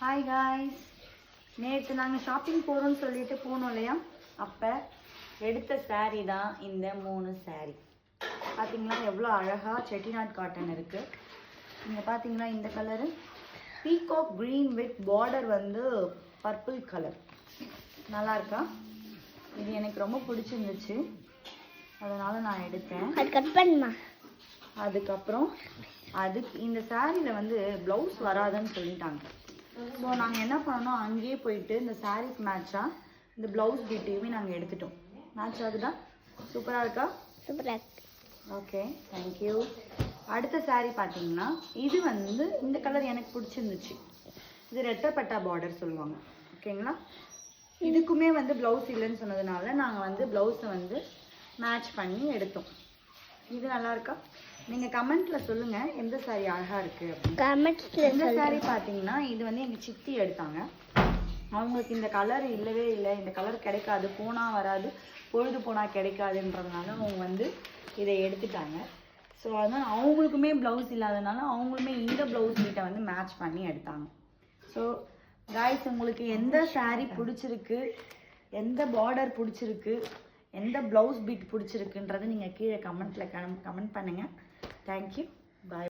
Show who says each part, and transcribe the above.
Speaker 1: Hi guys, நேற்று நாங்கள் shopping போகிறோம்னு சொல்லிட்டு போனோம் இல்லையா? அப்போ எடுத்த saree தான் இந்த 3 saree. பார்த்தீங்களா எவ்வளோ அழகாக செட்டிநாட் காட்டன் இருக்குது. நீங்கள் பார்த்தீங்களா இந்த colour peacock green with border வந்து பர்பிள் கலர். நல்லா இருக்கா? இது எனக்கு ரொம்ப பிடிச்சிருந்துச்சு, அதனால் நான் எடுத்தேன்.
Speaker 2: அது கட் பண்ணுமா.
Speaker 1: அதுக்கப்புறம் இந்த சாரியில் வந்து ப்ளவுஸ் வராதுன்னு சொல்லிட்டாங்க. ஸோ நாங்கள் என்ன பண்ணோம், அங்கேயே போயிட்டு இந்த சாரீஸ் மேட்சாக இந்த ப்ளவுஸ் டீட்டெயிலுமே நாங்கள் எடுத்துட்டோம். மேட்ச் ஆகுதா? சூப்பராக இருக்கா?
Speaker 2: சூப்பராக இருக்கு.
Speaker 1: Okay, thank you. அடுத்த சாரீ பார்த்தீங்கன்னா இது வந்து இந்த கலர் எனக்கு பிடிச்சிருந்துச்சு. இது ரெட்டப்பட்டா பார்டர் சொல்லுவாங்க, ஓகேங்களா? இதுக்குமே வந்து ப்ளவுஸ் இல்லைன்னு சொன்னதுனால நாங்கள் வந்து ப்ளவுஸை வந்து மேட்ச் பண்ணி எடுத்தோம். இது நல்லா இருக்கா? நீங்கள் கமெண்ட்டில் சொல்லுங்கள் எந்த சாரீ அழகாக இருக்குது அப்படின்னு.
Speaker 2: கமெண்ட்ஸில்
Speaker 1: இந்த சாரீ பார்த்தீங்கன்னா இது வந்து எங்கள் சித்தி எடுத்தாங்க. அவங்களுக்கு இந்த கலர் இல்லவே இல்லை, இந்த கலர் கிடைக்காது, போனால் வராது, பொழுது போனால் கிடைக்காதுன்றதுனால அவங்க வந்து இதை எடுத்துட்டாங்க. ஸோ அதனால் அவங்களுக்குமே ப்ளவுஸ் இல்லாதனால அவங்களுமே இந்த ப்ளவுஸ் கிட்ட வந்து மேட்ச் பண்ணி எடுத்தாங்க. ஸோ காய்ஸ், உங்களுக்கு எந்த சாரீ பிடிச்சிருக்கு, எந்த பார்டர் பிடிச்சிருக்கு, எந்த ப்ளவுஸ் பீட் பிடிச்சிருக்குன்றது நீங்கள் கீழே கமெண்ட்டில் கமெண்ட் பண்ணுங்கள். தேங்க்யூ, பாய்.